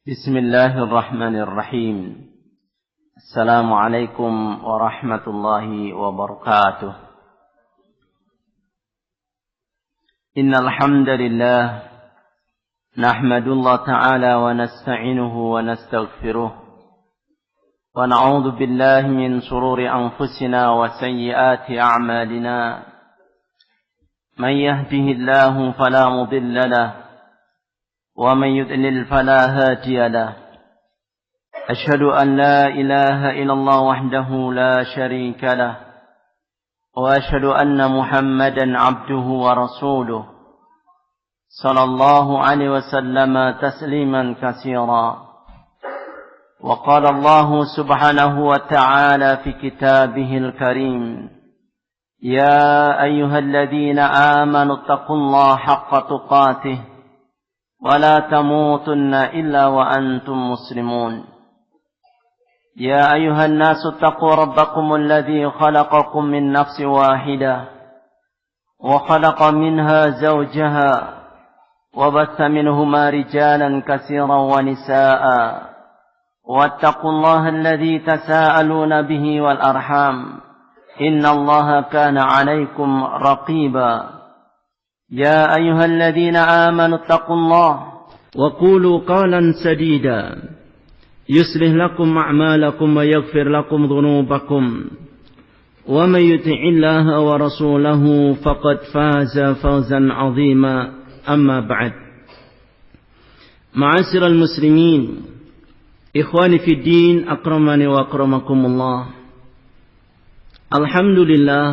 بسم الله الرحمن الرحيم. السلام عليكم ورحمة الله وبركاته. إن الحمد لله نحمد الله تعالى ونستعينه ونستغفره ونعوذ بالله من شرور أنفسنا وسيئات أعمالنا. من يهده الله فلا مضل له ومن يضلل فلا هادي له. أشهد أن لا إله إلا الله وحده لا شريك له وأشهد أن محمدا عبده ورسوله صلى الله عليه وسلم تسليما كثيرا. وقال الله سبحانه وتعالى في كتابه الكريم: يا أيها الذين آمنوا اتقوا الله حق تقاته ولا تموتن إلا وأنتم مسلمون. يا أيها الناس اتقوا ربكم الذي خلقكم من نفس واحدة وخلق منها زوجها وبث منهما رجالا كثيرا ونساء واتقوا الله الذي تساءلون به والأرحام إن الله كان عليكم رقيبا. يا أيها الذين آمنوا اتقوا الله وقولوا قولا سديدا يصلح لكم أعمالكم ويغفر لكم ذنوبكم ومن يطع الله ورسوله فقد فاز فوزا عظيما. أما بعد. معاشر المسلمين إخواني في الدين أكرمني وأكرمكم الله. Alhamdulillah,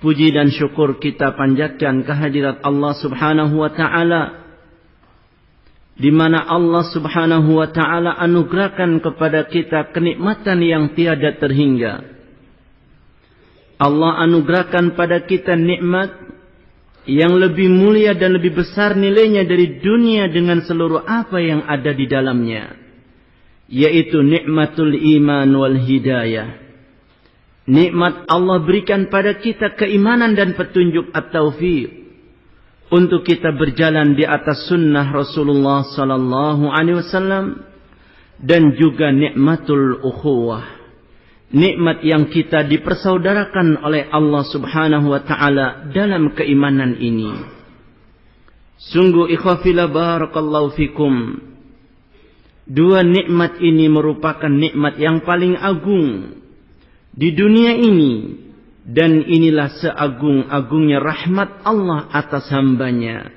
puji dan syukur kita panjatkan kehadirat Allah Subhanahu wa taala, di mana Allah Subhanahu wa taala anugerahkan kepada kita kenikmatan yang tiada terhingga. Allah anugerahkan pada kita nikmat yang lebih mulia dan lebih besar nilainya dari dunia dengan seluruh apa yang ada di dalamnya, yaitu nikmatul iman wal hidayah. Nikmat Allah berikan pada kita keimanan dan petunjuk at-taufiq untuk kita berjalan di atas sunnah Rasulullah sallallahu alaihi wasallam, dan juga nikmatul ukhuwah, nikmat yang kita dipersaudarakan oleh Allah Subhanahu wa taala dalam keimanan ini. Sungguh ikhwafillah barakallahu fikum, dua nikmat ini merupakan nikmat yang paling agung di dunia ini, dan inilah seagung-agungnya rahmat Allah atas hambanya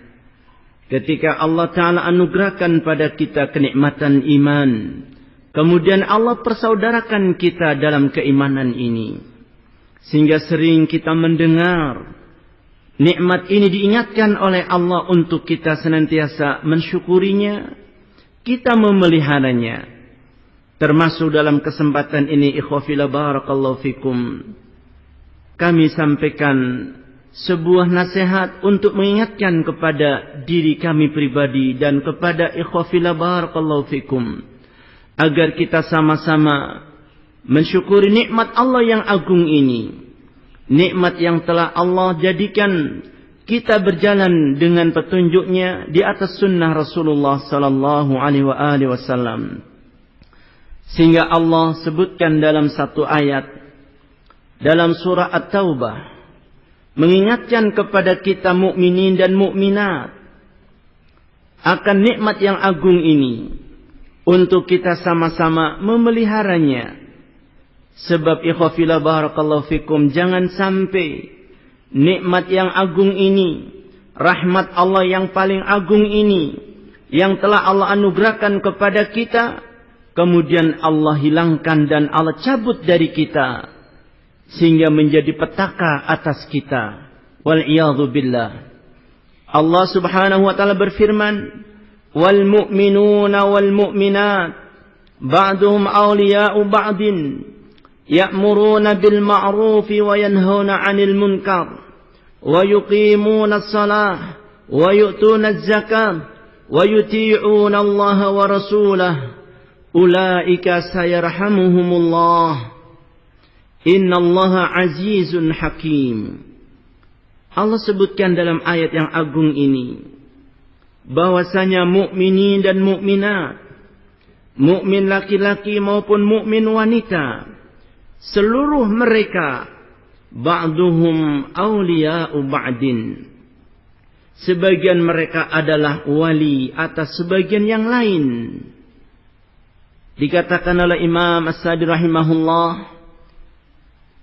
ketika Allah Ta'ala anugerahkan pada kita kenikmatan iman, kemudian Allah persaudarakan kita dalam keimanan ini, sehingga sering kita mendengar nikmat ini diingatkan oleh Allah untuk kita senantiasa mensyukurinya, kita memeliharanya. Termasuk dalam kesempatan ini ikhwafillah barakallahu fikum, kami sampaikan sebuah nasihat untuk mengingatkan kepada diri kami pribadi dan kepada ikhwafillah barakallahu fikum, agar kita sama-sama mensyukuri nikmat Allah yang agung ini, nikmat yang telah Allah jadikan kita berjalan dengan petunjuknya di atas sunnah Rasulullah sallallahu alaihi wasallam. Sehingga Allah sebutkan dalam satu ayat dalam surah At-Taubah, mengingatkan kepada kita mukminin dan mukminat akan nikmat yang agung ini, untuk kita sama-sama memeliharanya. Sebab ikhwafillah barakallahu fikum, jangan sampai nikmat yang agung ini, rahmat Allah yang paling agung ini, yang telah Allah anugerahkan kepada kita, kemudian Allah hilangkan dan Allah cabut dari kita, sehingga menjadi petaka atas kita. Wal'iyadhu billah. Allah Subhanahu wa ta'ala berfirman, wal mu'minuna wal mu'minat ba'duhum awliya'u ba'din ya'muruna bil ma'rufi wa yanhauna 'anil munkar wa yuqimuna as-salah wa yu'tuna az-zakah wa yuti'una Allah wa rasulahu ulaika sayarhamuhumullah innallaha azizun hakim. Allah sebutkan dalam ayat yang agung ini bahwasanya mukminin dan mukminat mukmin laki-laki maupun mukmin wanita, seluruh mereka ba'duhum awliya'u ba'din. Sebagian mereka adalah wali atas sebagian yang lain. Dikatakan oleh Imam As-Sadi rahimahullah,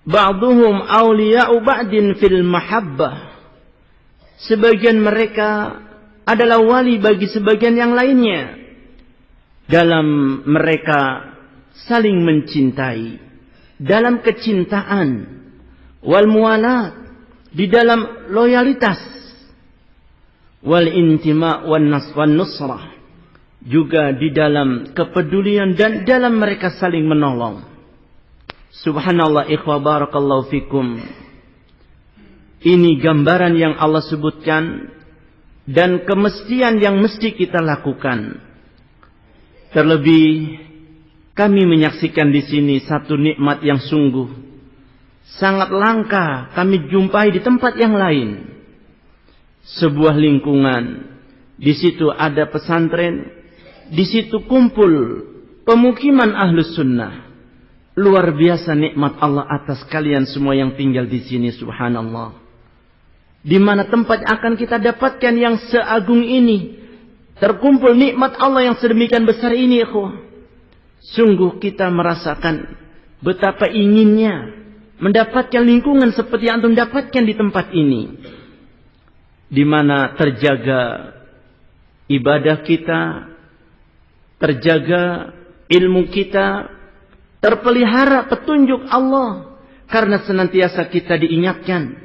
ba'duhum awliya'u ba'din fil mahabbah. Sebagian mereka adalah wali bagi sebagian yang lainnya dalam mereka saling mencintai, dalam kecintaan, wal muwalat, di dalam loyalitas, wal intima wan nusrah, juga di dalam kepedulian dan dalam mereka saling menolong. Subhanallah, ikhwah, barakallahu fikum. Ini gambaran yang Allah sebutkan dan kemestian yang mesti kita lakukan. Terlebih kami menyaksikan di sini satu nikmat yang sungguh sangat langka kami jumpai di tempat yang lain. Sebuah lingkungan, di situ ada pesantren, di situ kumpul pemukiman ahlus sunnah. Luar biasa nikmat Allah atas kalian semua yang tinggal di sini, subhanallah. Di mana tempat akan kita dapatkan yang seagung ini, terkumpul nikmat Allah yang sedemikian besar ini, ikhwah. Sungguh kita merasakan betapa inginnya mendapatkan lingkungan seperti yang antum dapatkan di tempat ini, di mana terjaga ibadah kita, terjaga ilmu kita, terpelihara petunjuk Allah, karena senantiasa kita diingatkan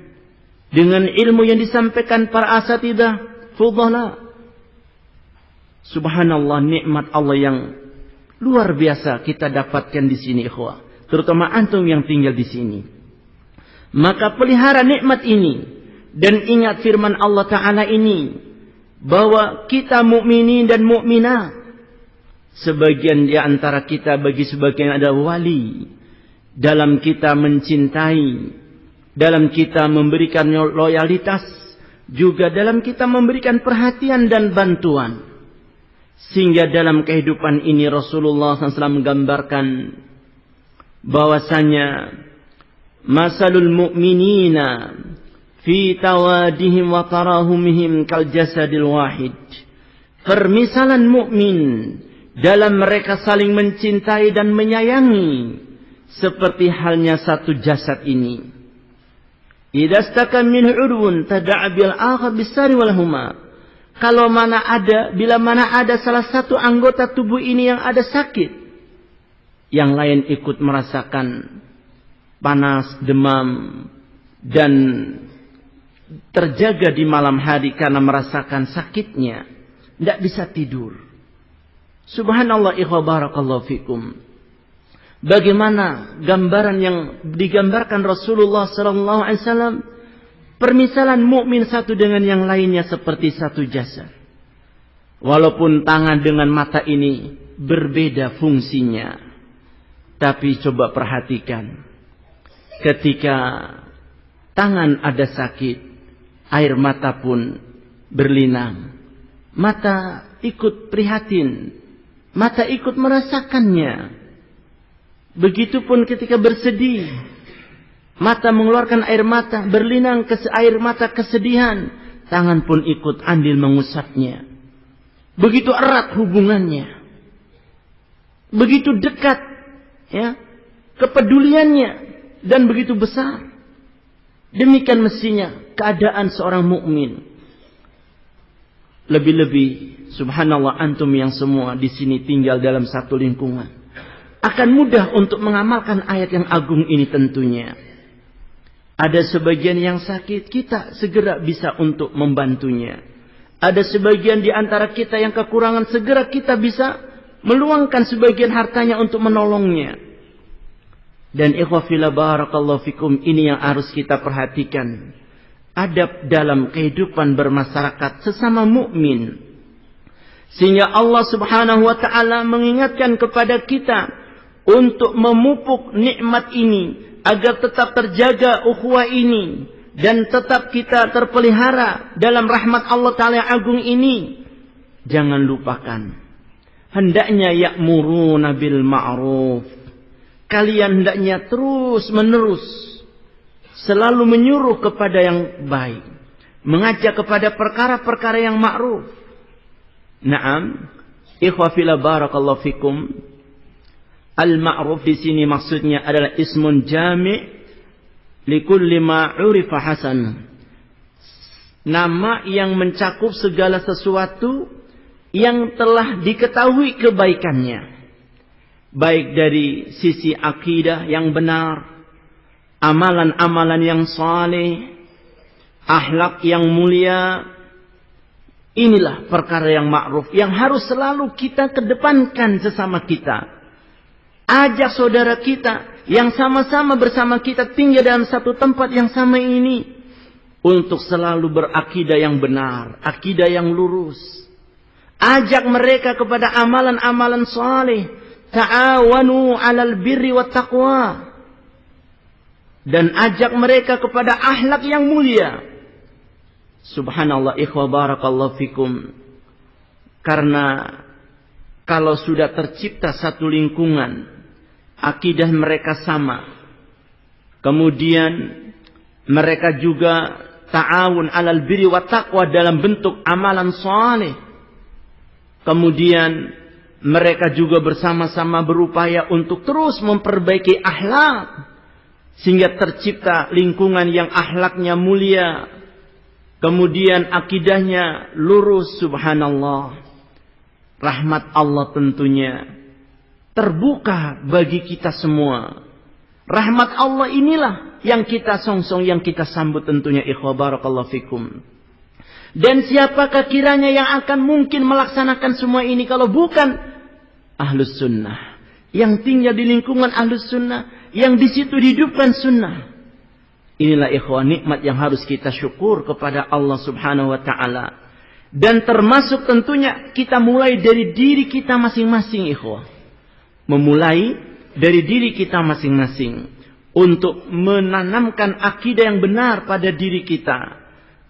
dengan ilmu yang disampaikan para asatidzah fudhala. Subhanallah, nikmat Allah yang luar biasa kita dapatkan di sini, ikhwah, terutama antum yang tinggal di sini. Maka pelihara nikmat ini dan ingat firman Allah Ta'ala ini, bahwa kita mukminin dan mukminat, sebagian di antara kita bagi sebagian ada wali, dalam kita mencintai, dalam kita memberikan loyalitas, juga dalam kita memberikan perhatian dan bantuan. Sehingga dalam kehidupan ini Rasulullah SAW menggambarkan bahwasanya masalul mu'minina fi tawadihim wa tarahumihim kal jasadil wahid. Permisalan mukmin dalam mereka saling mencintai dan menyayangi seperti halnya satu jasad ini. Idza staka min udwun tada'a bil akhar bisari wal huma. Bila mana ada salah satu anggota tubuh ini yang ada sakit, yang lain ikut merasakan panas, demam, dan terjaga di malam hari karena merasakan sakitnya, tidak bisa tidur. Subhanallah, ikhwah, barakallahu fikum. Bagaimana gambaran yang digambarkan Rasulullah SAW, permisalan mukmin satu dengan yang lainnya seperti satu jasad. Walaupun tangan dengan mata ini berbeda fungsinya, tapi coba perhatikan, ketika tangan ada sakit, air mata pun berlinang. Mata ikut prihatin, mata ikut merasakannya. Begitupun ketika bersedih, mata mengeluarkan air mata, berlinang air mata kesedihan, tangan pun ikut andil mengusapnya. Begitu erat hubungannya, begitu dekat, ya, kepeduliannya, dan begitu besar. Demikian mestinya keadaan seorang mukmin. Lebih-lebih, subhanallah, antum yang semua di sini tinggal dalam satu lingkungan, akan mudah untuk mengamalkan ayat yang agung ini tentunya. Ada sebagian yang sakit, kita segera bisa untuk membantunya. Ada sebagian di antara kita yang kekurangan, segera kita bisa meluangkan sebagian hartanya untuk menolongnya. Dan ikhwah fillah barakallahu fikum, ini yang harus kita perhatikan. Adab dalam kehidupan bermasyarakat sesama mukmin. Sehingga Allah Subhanahu wa taala mengingatkan kepada kita untuk memupuk nikmat ini agar tetap terjaga ukhuwah ini dan tetap kita terpelihara dalam rahmat Allah Ta'ala yang agung ini. Jangan lupakan hendaknya ya'muruna bil ma'ruf. Kalian hendaknya terus menerus selalu menyuruh kepada yang baik, mengajak kepada perkara-perkara yang ma'ruf. Naam, ikhwa fillah barakallahu fikum. Al-ma'ruf di sini maksudnya adalah ismun jami' likulli ma 'urifa hasan. Nama yang mencakup segala sesuatu yang telah diketahui kebaikannya. Baik dari sisi akidah yang benar, amalan-amalan yang saleh, akhlak yang mulia. Inilah perkara yang ma'ruf yang harus selalu kita kedepankan sesama kita. Ajak saudara kita yang sama-sama bersama kita tinggal dalam satu tempat yang sama ini untuk selalu berakidah yang benar, akidah yang lurus. Ajak mereka kepada amalan-amalan saleh. Ta'awanu 'alal birri wat taqwa. Dan ajak mereka kepada akhlak yang mulia. Subhanallah, ikhwa barakallahu fikum. Karena kalau sudah tercipta satu lingkungan, akidah mereka sama, kemudian mereka juga ta'awun 'alal birri wat taqwa dalam bentuk amalan saleh, kemudian mereka juga bersama-sama berupaya untuk terus memperbaiki akhlak sehingga tercipta lingkungan yang akhlaknya mulia, kemudian akidahnya lurus. Subhanallah, rahmat Allah tentunya terbuka bagi kita semua. Rahmat Allah inilah yang kita songsong, yang kita sambut tentunya, ikhwa barakallahu fikum. Dan siapakah kiranya yang akan mungkin melaksanakan semua ini kalau bukan Ahlus Sunnah, yang tinggal di lingkungan Ahlus Sunnah, yang di situ hidupkan sunnah. Inilah ikhwan nikmat yang harus kita syukur kepada Allah Subhanahu wa taala. Dan termasuk tentunya kita mulai dari diri kita masing-masing, ikhwah. Memulai dari diri kita masing-masing untuk menanamkan akidah yang benar pada diri kita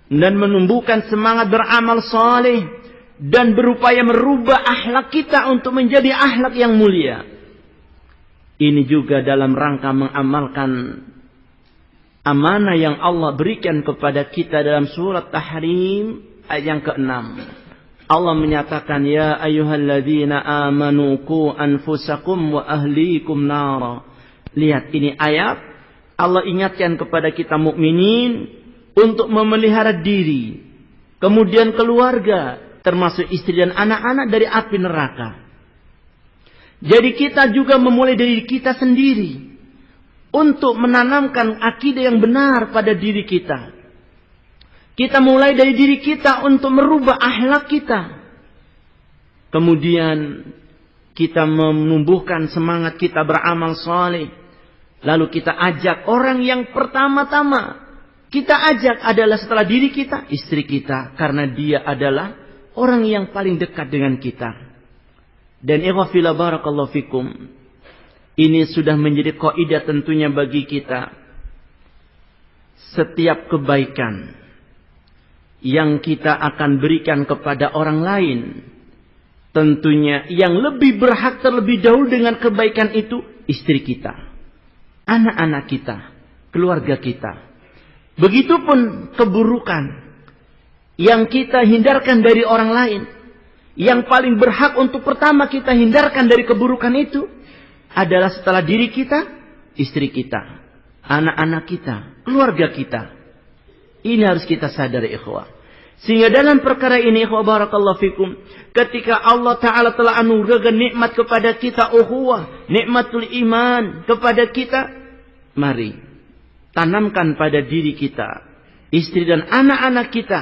dan menumbuhkan semangat beramal saleh dan berupaya merubah akhlak kita untuk menjadi akhlak yang mulia. Ini juga dalam rangka mengamalkan amanah yang Allah berikan kepada kita dalam surat Tahrim ayat yang ke-6. Allah menyatakan, ya ayyuhalladzina amanu qu anfusakum wa ahlikum nara. Lihat, ini ayat Allah ingatkan kepada kita mukminin untuk memelihara diri, kemudian keluarga, termasuk istri dan anak-anak dari api neraka. Jadi kita juga memulai dari kita sendiri untuk menanamkan akidah yang benar pada diri kita. Kita mulai dari diri kita untuk merubah akhlak kita. Kemudian kita menumbuhkan semangat kita beramal saleh. Lalu kita ajak orang yang pertama-tama kita ajak adalah setelah diri kita, istri kita. Karena dia adalah orang yang paling dekat dengan kita. Dan ikhwah fillah barakallahu fikum, ini sudah menjadi kaidah tentunya bagi kita. Setiap kebaikan yang kita akan berikan kepada orang lain, tentunya yang lebih berhak terlebih dahulu dengan kebaikan itu istri kita, anak-anak kita, keluarga kita. Begitupun keburukan yang kita hindarkan dari orang lain, yang paling berhak untuk pertama kita hindarkan dari keburukan itu adalah setelah diri kita, istri kita, anak-anak kita, keluarga kita. Ini harus kita sadari, ikhwah. Sehingga dalam perkara ini, ikhwah barakallahu fikum, ketika Allah Ta'ala telah anugerahkan nikmat kepada kita, ukhuwah, nikmatul iman kepada kita, mari tanamkan pada diri kita, istri dan anak-anak kita,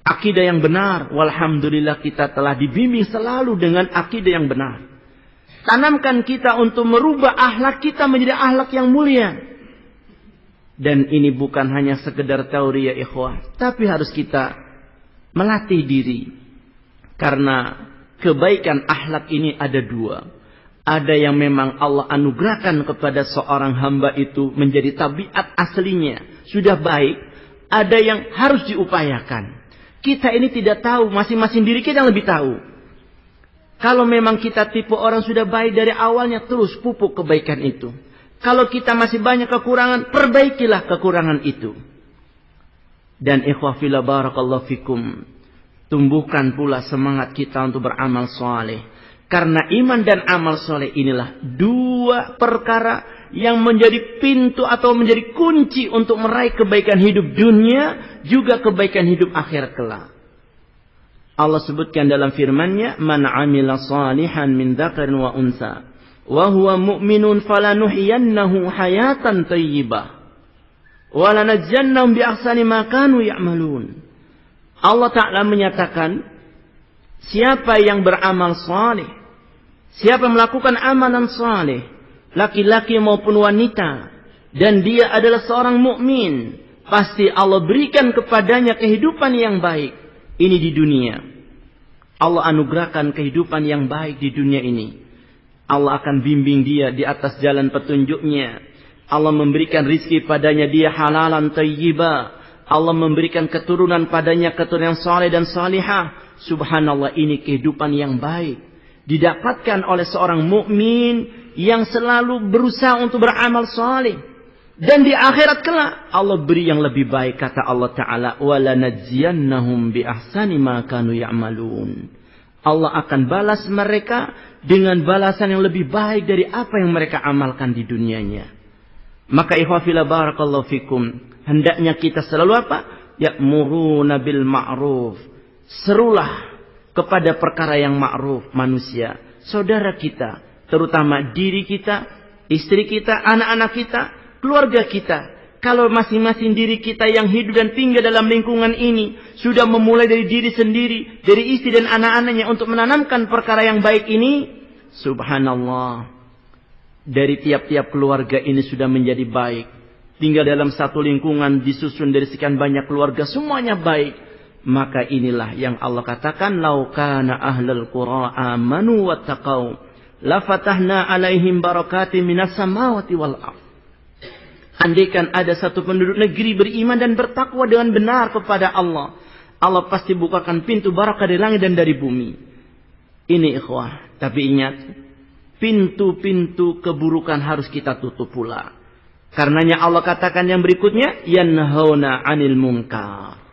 akidah yang benar. Walhamdulillah kita telah dibimbing selalu dengan akidah yang benar. Tanamkan kita untuk merubah akhlak kita menjadi akhlak yang mulia. Dan ini bukan hanya sekedar teori, ya ikhwah, tapi harus kita melatih diri. Karena kebaikan akhlak ini ada dua. Ada yang memang Allah anugerahkan kepada seorang hamba itu menjadi tabiat aslinya, sudah baik. Ada yang harus diupayakan. Kita ini tidak tahu, masing-masing diri kita yang lebih tahu. Kalau memang kita tipe orang sudah baik dari awalnya, terus pupuk kebaikan itu. Kalau kita masih banyak kekurangan, perbaikilah kekurangan itu. Dan ikhwah fillah barakallahu fikum, tumbuhkan pula semangat kita untuk beramal soleh. Karena iman dan amal soleh inilah dua perkara yang menjadi pintu atau menjadi kunci untuk meraih kebaikan hidup dunia, juga kebaikan hidup akhirat kelak. Allah sebutkan dalam firman-Nya, "Man 'amila shalihan min dzakarin wa unsa, wa huwa mu'minun falanuhyiyannahu hayatan thayyibah, wa lanajziyannahum bi ahsani ma kanu ya'malun." Allah Ta'ala menyatakan, siapa yang beramal saleh, siapa melakukan amalan saleh, laki-laki maupun wanita, dan dia adalah seorang mukmin, pasti Allah berikan kepadanya kehidupan yang baik. Ini di dunia. Allah anugerahkan kehidupan yang baik di dunia ini. Allah akan bimbing dia di atas jalan petunjuknya. Allah memberikan rizki padanya, dia halalan thayyibah. Allah memberikan keturunan padanya, keturunan saleh dan salihah. Subhanallah, ini kehidupan yang baik. Didapatkan oleh seorang mukmin yang selalu berusaha untuk beramal saleh. Dan di akhirat kelak Allah beri yang lebih baik, kata Allah Ta'ala, وَلَنَجْزِيَنَّهُمْ بِأَحْسَنِ مَا كَانُوا يَعْمَلُونَ. Allah akan balas mereka dengan balasan yang lebih baik dari apa yang mereka amalkan di dunianya. Maka ikhwafillah barakallahu fikum, hendaknya kita selalu apa? Ya'muruna bil ma'ruf. Serulah kepada perkara yang ma'ruf manusia, saudara kita, terutama diri kita, istri kita, anak-anak kita, keluarga kita. Kalau masing-masing diri kita yang hidup dan tinggal dalam lingkungan ini sudah memulai dari diri sendiri, dari istri dan anak-anaknya untuk menanamkan perkara yang baik ini, subhanallah, dari tiap-tiap keluarga ini sudah menjadi baik. Tinggal dalam satu lingkungan disusun dari sekian banyak keluarga, semuanya baik. Maka inilah yang Allah katakan, "Lau kana ahlul qura amanu wattaqau, la fatahna alaihim barakatim minas samawati wal ardh." Andaikan ada satu penduduk negeri beriman dan bertakwa dengan benar kepada Allah, Allah pasti bukakan pintu barakah dari langit dan dari bumi. Ini ikhwah, tapi ingat, pintu-pintu keburukan harus kita tutup pula. Karenanya Allah katakan yang berikutnya, yanhauna 'anil munkar.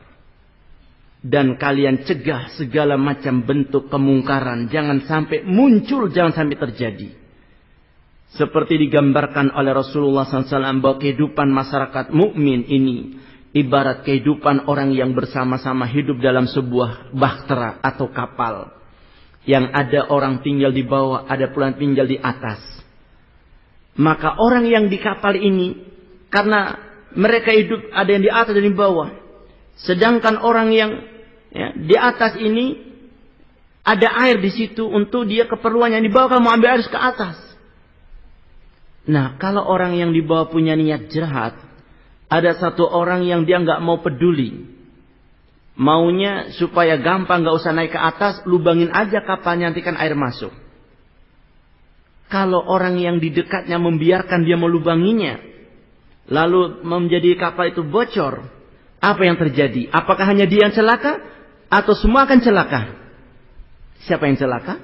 Dan kalian cegah segala macam bentuk kemungkaran, jangan sampai muncul, jangan sampai terjadi. Seperti digambarkan oleh Rasulullah SAW bahwa kehidupan masyarakat mukmin ini ibarat kehidupan orang yang bersama-sama hidup dalam sebuah bahtera atau kapal. Yang ada orang tinggal di bawah, ada pula tinggal di atas. Maka orang yang di kapal ini, karena mereka hidup ada yang di atas dan di bawah. Sedangkan orang yang di atas ini ada air di situ untuk dia keperluannya. Yang di bawah kalau mau ambil air ke atas. Nah, kalau orang yang di bawah punya niat jahat, ada satu orang yang dia nggak mau peduli, maunya supaya gampang nggak usah naik ke atas, lubangin aja kapalnya, nanti kan air masuk. Kalau orang yang di dekatnya membiarkan dia melubanginya, lalu menjadi kapal itu bocor, apa yang terjadi? Apakah hanya dia yang celaka, atau semua akan celaka? Siapa yang celaka?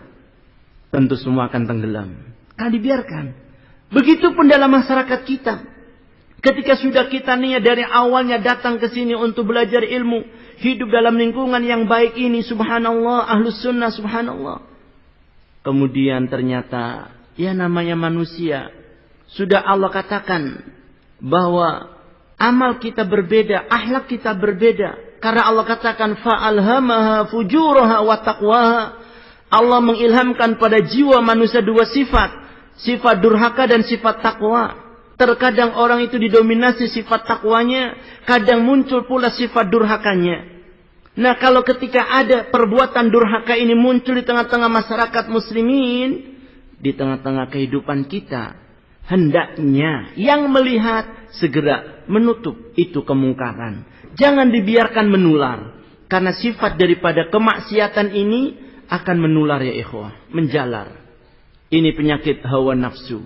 Tentu semua akan tenggelam. Kalau dibiarkan. Begitupun dalam masyarakat kita. Ketika sudah kita niat dari awalnya datang ke sini untuk belajar ilmu, hidup dalam lingkungan yang baik ini, subhanallah, ahlus sunnah, subhanallah. Kemudian ternyata, ya namanya manusia. Sudah Allah katakan bahwa amal kita berbeda, akhlak kita berbeda. Karena Allah katakan, fa'alhamaha fujuraha wa taqwaha. Allah mengilhamkan pada jiwa manusia dua sifat. Sifat durhaka dan sifat takwa. Terkadang orang itu didominasi sifat takwanya, kadang muncul pula sifat durhakanya. Nah, kalau ketika ada perbuatan durhaka ini muncul di tengah-tengah masyarakat muslimin, di tengah-tengah kehidupan kita, hendaknya yang melihat segera menutup itu kemungkaran. Jangan dibiarkan menular. Karena sifat daripada kemaksiatan ini akan menular ya ikhwah, menjalar. Ini penyakit hawa nafsu.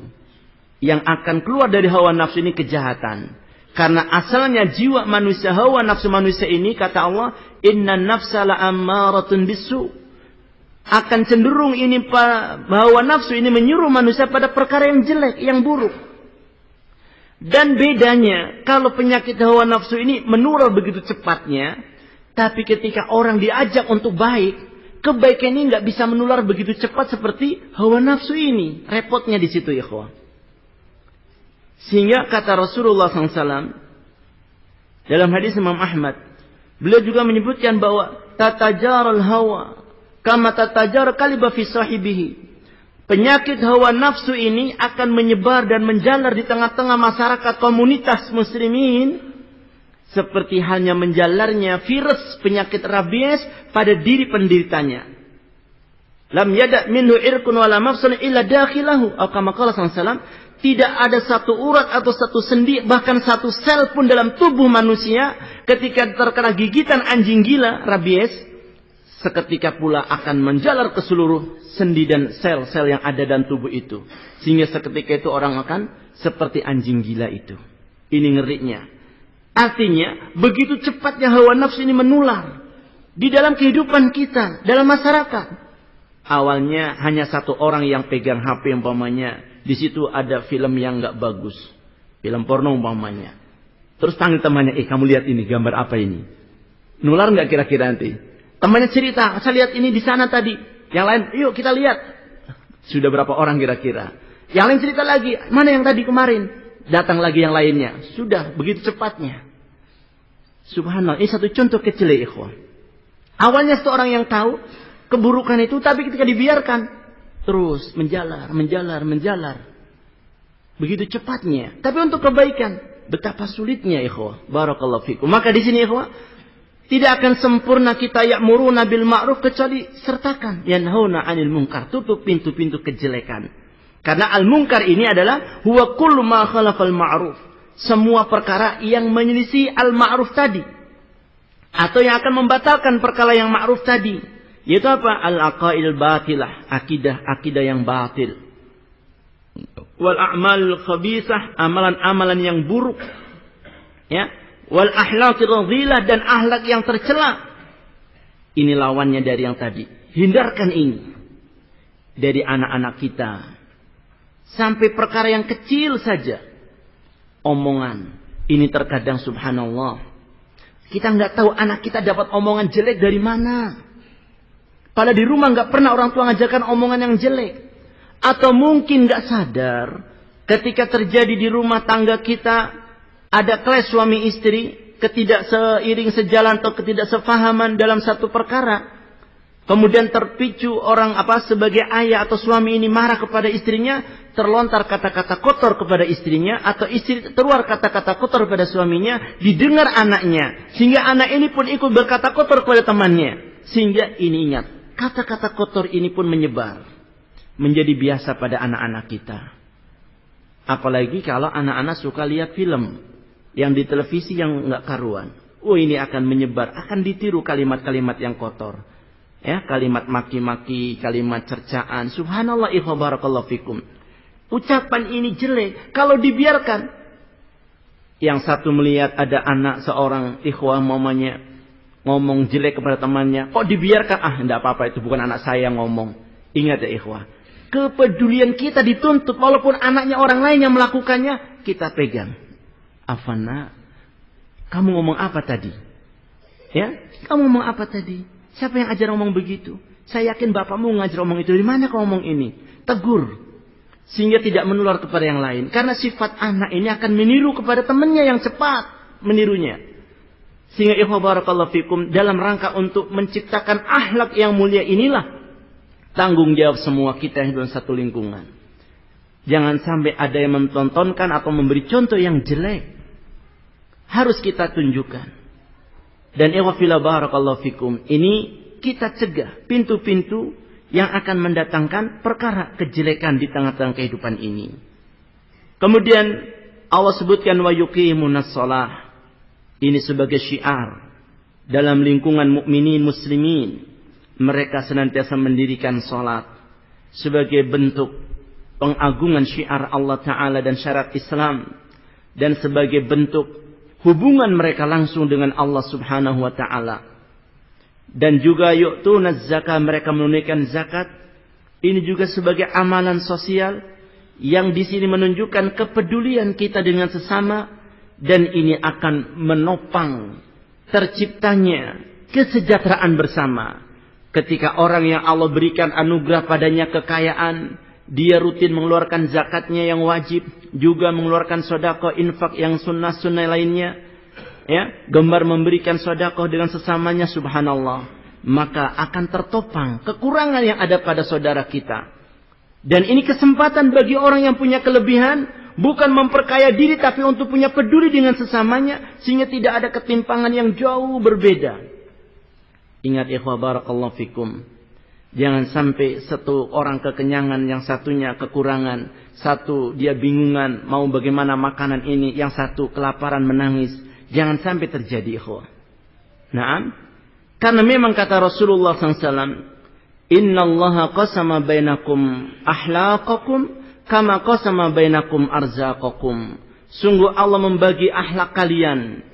Yang akan keluar dari hawa nafsu ini kejahatan. Karena asalnya jiwa manusia, hawa nafsu manusia ini, kata Allah, inna nafsa la'ammaratun bisu. akan cenderung ini hawa nafsu ini menyuruh manusia pada perkara yang jelek, yang buruk. Dan bedanya, kalau penyakit hawa nafsu ini menular begitu cepatnya, tapi ketika orang diajak untuk baik, kebaikan ini nggak bisa menular begitu cepat seperti hawa nafsu ini. Repotnya di situ, ikhwah. Sehingga kata Rasulullah SAW dalam hadis Imam Ahmad, beliau juga menyebutkan bahwa tatajaral hawa kama tatajar kaliba fi sahibihi. Penyakit hawa nafsu ini akan menyebar dan menjalar di tengah-tengah masyarakat komunitas muslimin seperti halnya menjalarnya virus penyakit rabies pada diri penderitanya. Lam yada' minhu irkun wala mafsun illa dakhilahu. Atau kama qala sallallahu, tidak ada satu urat atau satu sendi, bahkan satu sel pun dalam tubuh manusia ketika terkena gigitan anjing gila rabies, seketika pula akan menjalar ke seluruh sendi dan sel-sel yang ada dalam tubuh itu. Sehingga seketika itu orang akan seperti anjing gila itu. Ini ngerinya. Artinya, begitu cepatnya hawa nafsu ini menular di dalam kehidupan kita, dalam masyarakat. Awalnya hanya satu orang yang pegang HP umpamanya. Di situ ada film yang nggak bagus. Film porno umpamanya. Terus panggil temannya, kamu lihat ini, gambar apa ini? Nular nggak kira-kira nanti? Temannya cerita, saya lihat ini di sana tadi. Yang lain, yuk kita lihat. Sudah berapa orang kira-kira? Yang lain cerita lagi, mana yang tadi kemarin? Datang lagi yang lainnya. Sudah, begitu cepatnya. Subhanallah, ini satu contoh kecil ya ikhwan. Awalnya seorang yang tahu keburukan itu, tapi ketika dibiarkan, terus menjalar. Begitu cepatnya. Tapi untuk kebaikan, betapa sulitnya ikhwan. Barakallahu fikum. Maka di sini ikhwan, tidak akan sempurna kita ya'muruna bil ma'ruf kecuali sertakan yanhauna 'anil munkar, tutup pintu-pintu kejelekan. Karena al-munkar ini adalah huwa kullu ma khalafal ma'ruf. Semua perkara yang menyelisih al-ma'ruf tadi atau yang akan membatalkan perkara yang ma'ruf tadi. Yaitu apa? Al-aqaidul batilah, akidah yang batil. Wal a'malul khabithah, amalan-amalan yang buruk. Ya. Wal ahlakir radhilah, dan ahlak yang tercela. Ini lawannya dari yang tadi. Hindarkan ini dari anak-anak kita. Sampai perkara yang kecil saja. Omongan. Ini terkadang subhanallah. Kita nggak tahu anak kita dapat omongan jelek dari mana. Padahal di rumah nggak pernah orang tua ngajarkan omongan yang jelek. Atau mungkin nggak sadar ketika terjadi di rumah tangga kita ada clash suami istri, ketidakseiring sejalan atau ketidaksefahaman dalam satu perkara. Kemudian terpicu orang sebagai ayah atau suami ini marah kepada istrinya, terlontar kata-kata kotor kepada istrinya, atau istri keluar kata-kata kotor kepada suaminya, didengar anaknya, sehingga anak ini pun ikut berkata kotor kepada temannya. Sehingga ini ingat, kata-kata kotor ini pun menyebar, menjadi biasa pada anak-anak kita. Apalagi kalau anak-anak suka lihat film yang di televisi yang nggak karuan. Ini akan menyebar, akan ditiru kalimat-kalimat yang kotor. Ya, kalimat maki-maki, kalimat cercaan. Subhanallah, ikhwa barakallahu fikum. Ucapan ini jelek. Kalau dibiarkan, yang satu melihat ada anak seorang ikhwah mamanya ngomong jelek kepada temannya. Kok dibiarkan? Enggak apa-apa, itu bukan anak saya yang ngomong. Ingat ya ikhwah. Kepedulian kita dituntut. Walaupun anaknya orang lain yang melakukannya, kita pegang. Afana, kamu ngomong apa tadi? Ya, kamu ngomong apa tadi? Siapa yang ajar ngomong begitu? Saya yakin bapakmu ngajar ngomong itu. Dari mana kau ngomong ini? Tegur. Sehingga tidak menular kepada yang lain. Karena sifat anak ini akan meniru kepada temannya yang cepat menirunya. Sehingga ikhwah barakallahu fikum, dalam rangka untuk menciptakan akhlak yang mulia inilah tanggung jawab semua kita yang dalam satu lingkungan. Jangan sampai ada yang mentontonkan atau memberi contoh yang jelek. Harus kita tunjukkan. Dan ikhwah fillah barakallahu fikum, ini kita cegah pintu-pintu yang akan mendatangkan perkara kejelekan di tengah-tengah kehidupan ini. Kemudian Allah sebutkan wa yuqimunas shalah. Ini sebagai syiar dalam lingkungan mukminin muslimin. Mereka senantiasa mendirikan salat sebagai bentuk pengagungan syiar Allah Ta'ala dan syariat Islam, dan sebagai bentuk hubungan mereka langsung dengan Allah Subhanahu wa Ta'ala. Dan juga yu'tunaz zakah, mereka menunaikan zakat. Ini juga sebagai amalan sosial yang di sini menunjukkan kepedulian kita dengan sesama, dan ini akan menopang terciptanya kesejahteraan bersama. Ketika orang yang Allah berikan anugerah padanya kekayaan, dia rutin mengeluarkan zakatnya yang wajib, juga mengeluarkan sedekah, infak yang sunnah-sunnah lainnya, ya, gemar memberikan sedekah dengan sesamanya, subhanallah, maka akan tertopang kekurangan yang ada pada saudara kita. Dan ini kesempatan bagi orang yang punya kelebihan, bukan memperkaya diri, tapi untuk punya peduli dengan sesamanya, sehingga tidak ada ketimpangan yang jauh berbeda. Ingat ikhwah barakallahu fikum, jangan sampai satu orang kekenyangan, yang satunya kekurangan. Satu dia bingungan mau bagaimana makanan ini, yang satu kelaparan menangis. Jangan sampai terjadi ikhwah. Naam, karena memang kata Rasulullah SAW, Inna allaha qasama bainakum ahlaqakum kama qasama bainakum arzaqakum. Sungguh Allah membagi akhlak kalian.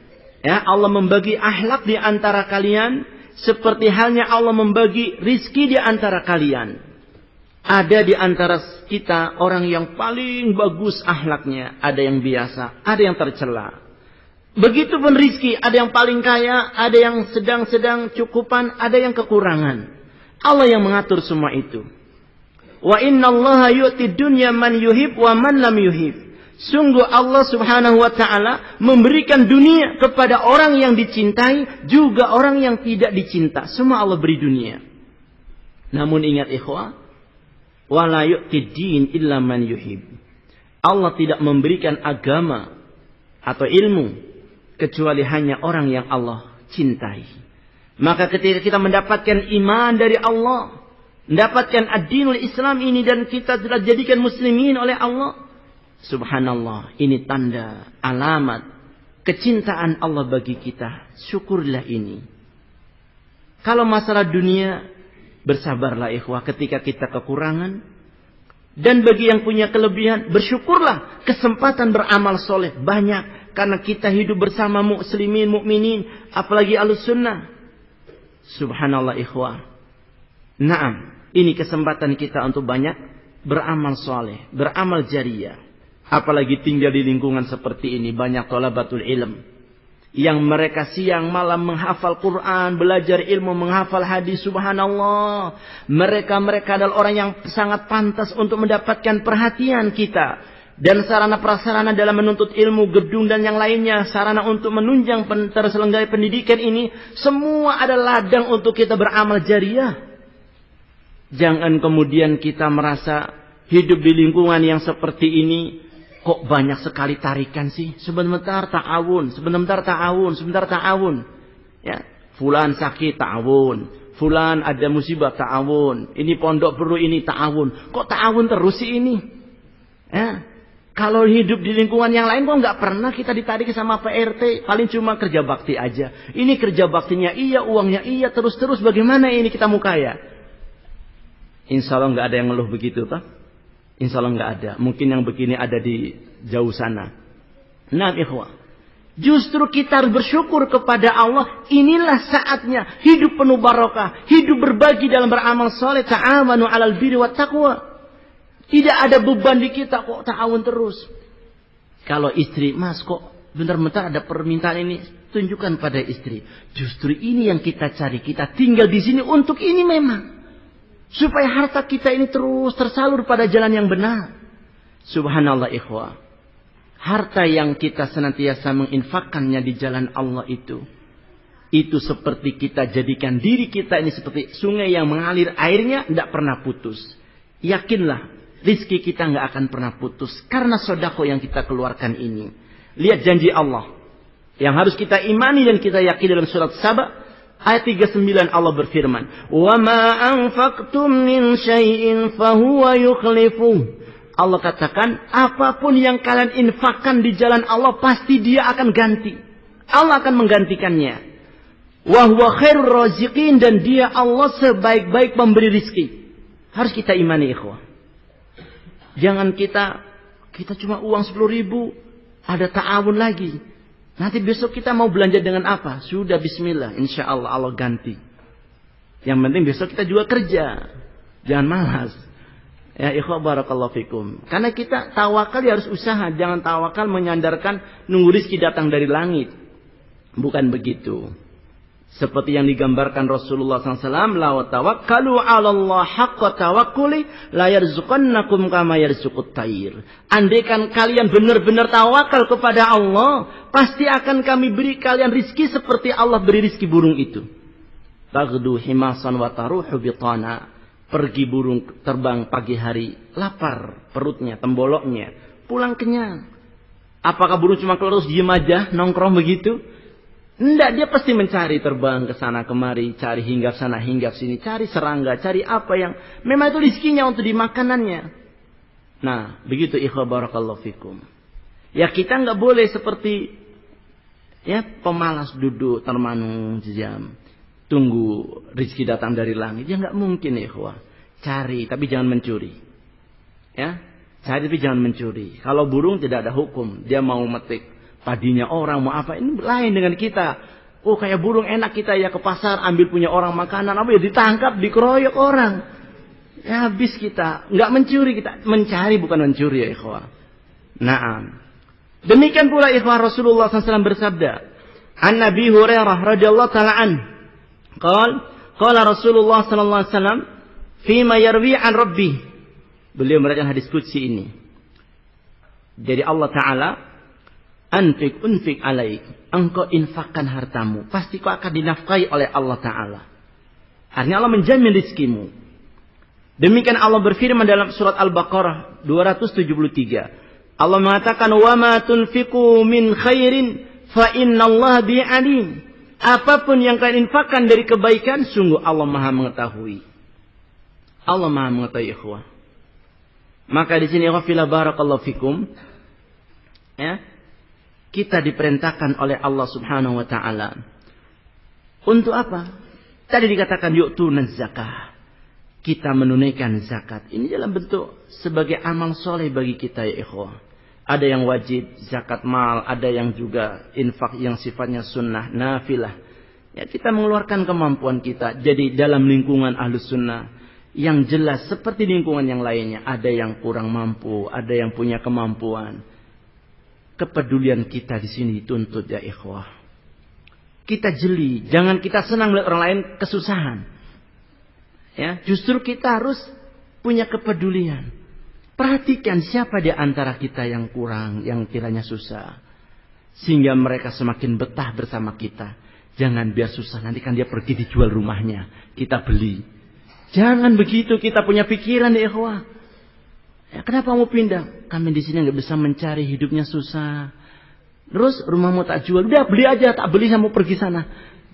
Ya, Allah membagi akhlak di antara kalian seperti halnya Allah membagi rizki di antara kalian. Ada di antara kita orang yang paling bagus akhlaknya, ada yang biasa, ada yang tercela. Begitupun rizki, ada yang paling kaya, ada yang sedang-sedang cukupan, ada yang kekurangan. Allah yang mengatur semua itu. Wa innallaha yu'ti dunya man yuhib wa man lam yuhib. Sungguh Allah subhanahu wa ta'ala memberikan dunia kepada orang yang dicintai, juga orang yang tidak dicinta. Semua Allah beri dunia. Namun ingat ikhwah, wa la yu'ti din illa man yuhib. Allah tidak memberikan agama atau ilmu kecuali hanya orang yang Allah cintai. Maka ketika kita mendapatkan iman dari Allah, mendapatkan ad-dinul Islam ini, dan kita telah jadikan muslimin oleh Allah, subhanallah, ini tanda, alamat kecintaan Allah bagi kita. Syukurlah ini. Kalau masalah dunia, bersabarlah ikhwah ketika kita kekurangan. Dan bagi yang punya kelebihan, bersyukurlah. Kesempatan beramal soleh banyak, karena kita hidup bersama muslimin, mukminin, apalagi ahlus sunnah. Subhanallah ikhwah. Naam, ini kesempatan kita untuk banyak beramal soleh, beramal jariyah. Apalagi tinggal di lingkungan seperti ini, banyak thalabatul ilm yang mereka siang malam menghafal Quran, belajar ilmu, menghafal hadis. Subhanallah, mereka adalah orang yang sangat pantas untuk mendapatkan perhatian kita. Dan sarana prasarana dalam menuntut ilmu, gedung dan yang lainnya, sarana untuk menunjang terselenggaranya pendidikan ini, semua adalah ladang untuk kita beramal jariyah. Jangan kemudian kita merasa hidup di lingkungan yang seperti ini, kok banyak sekali tarikan sih? Sebentar ta'awun, sebentar ta'awun, sebentar ta'awun. Ya, fulan sakit ta'awun, fulan ada musibah ta'awun, ini pondok perlu ini ta'awun. Kok ta'awun terus sih ini? Ya. Kalau hidup di lingkungan yang lain kok nggak pernah kita ditarik sama PRT, paling cuma kerja bakti aja. Ini kerja baktinya iya, uangnya iya, terus-terus bagaimana ini kita mau kaya? Insya Allah nggak ada yang ngeluh begitu, Pak. Insya Allah nggak ada. Mungkin yang begini ada di jauh sana. Nah, ikhwah, justru kita harus bersyukur kepada Allah. Inilah saatnya hidup penuh barokah, hidup berbagi dalam beramal soleh. Ta'awanu 'alal birri wat taqwa. Tidak ada beban di kita, kok ta'awun terus. Kalau istri, mas kok bentar-bentar ada permintaan ini, tunjukkan pada istri. Justru ini yang kita cari, kita tinggal di sini untuk ini memang. Supaya harta kita ini terus tersalur pada jalan yang benar. Subhanallah ikhwah. Harta yang kita senantiasa menginfakkannya di jalan Allah itu seperti kita jadikan diri kita ini seperti sungai yang mengalir, airnya tidak pernah putus. Yakinlah, rizki kita nggak akan pernah putus karena sedekah yang kita keluarkan ini. Lihat janji Allah yang harus kita imani dan kita yakini dalam surat Saba ayat 39, Allah berfirman, "Wa ma anfaqtum min syai'in fahuwa yukhlifuh." Allah katakan, apapun yang kalian infakkan di jalan Allah pasti Dia akan ganti. Allah akan menggantikannya. Wa huwa khairur raziqin, dan Dia Allah sebaik-baik pemberi rizki. Harus kita imani ikhwah. Jangan kita cuma uang 10.000, ada ta'awun lagi. Nanti besok kita mau belanja dengan apa? Sudah bismillah, insya Allah Allah ganti. Yang penting besok kita juga kerja. Jangan malas. Ya ikhwah barakallahu fikum. Karena kita tawakal ya harus usaha. Jangan tawakal menyandarkan nunggu rezeki datang dari langit. Bukan begitu. Seperti yang digambarkan Rasulullah SAW. La tawakkalu ala Allah haqqa tawakkuli la yarzuqannakum kama yarzuqut tayr. Andaikan kalian benar-benar tawakal kepada Allah, pasti akan kami beri kalian rizki seperti Allah beri rizki burung itu. Taghdu himasan wa taruhu bitana. Pergi burung terbang pagi hari, lapar perutnya, temboloknya, pulang kenyang. Apakah burung cuma keluar terus diem aja, nongkrong begitu? Enggak, dia pasti mencari, terbang ke sana kemari, cari hinggap sana, hinggap sini, cari serangga, cari apa yang memang itu rizkinya untuk dimakanannya. Nah, begitu ikhwah barakallahu fikum. Ya kita enggak boleh seperti ya pemalas duduk termanung jam. Tunggu rezeki datang dari langit. Ya enggak mungkin ikhwah. Cari tapi jangan mencuri. Ya, cari tapi jangan mencuri. Kalau burung tidak ada hukum, dia mau metik padinya orang, mau apa, ini lain dengan kita. Oh kayak burung enak kita ya ke pasar ambil punya orang makanan, apa ya ditangkap, dikeroyok orang. Ya habis kita, enggak mencuri, kita mencari bukan mencuri ya ikhwah. Naam. Demikian pula ikhwah Rasulullah SAW bersabda, An Nabi Hurairah radhiyallahu taala an, qala Rasulullah sallallahu alaihi wasallam fima yarwi an Rabbih. Beliau meriwayatkan hadis qudsi ini. Jadi Allah Taala, unfik alaik, engkau infakkan hartamu, pasti kau akan dinafkahi oleh Allah Taala. Artinya Allah menjamin rizkimu. Demikian Allah berfirman dalam surat Al-Baqarah 273. Allah mengatakan wa ma tunfiqu min khairin fa innallaha bi alim. Apapun yang kalian infakkan dari kebaikan, sungguh Allah Maha mengetahui. Allah Maha mengetahui ikhwah. Maka di sini ikhwah barakallahu fikum, ya, kita diperintahkan oleh Allah Subhanahu wa taala untuk apa? Tadi dikatakan yu'tuna zakah. Kita menunaikan zakat. Ini dalam bentuk sebagai amal soleh bagi kita ya ikhwah. Ada yang wajib zakat mal, ada yang juga infak yang sifatnya sunnah, nafilah. Ya kita mengeluarkan kemampuan kita. Jadi dalam lingkungan ahlus sunnah yang jelas seperti lingkungan yang lainnya, ada yang kurang mampu, ada yang punya kemampuan. Kepedulian kita di sini dituntut ya ikhwah. Kita jeli, jangan kita senang melihat orang lain kesusahan. Ya, justru kita harus punya kepedulian. Perhatikan siapa di antara kita yang kurang, yang kiranya susah. Sehingga mereka semakin betah bersama kita. Jangan biar susah, nanti kan dia pergi dijual rumahnya. Kita beli. Jangan begitu, kita punya pikiran ya ikhwah. Ya, kenapa mau pindah? Kami di sini nggak bisa mencari, hidupnya susah. Terus rumahmu tak jual, udah beli aja, tak beli saya mau pergi sana.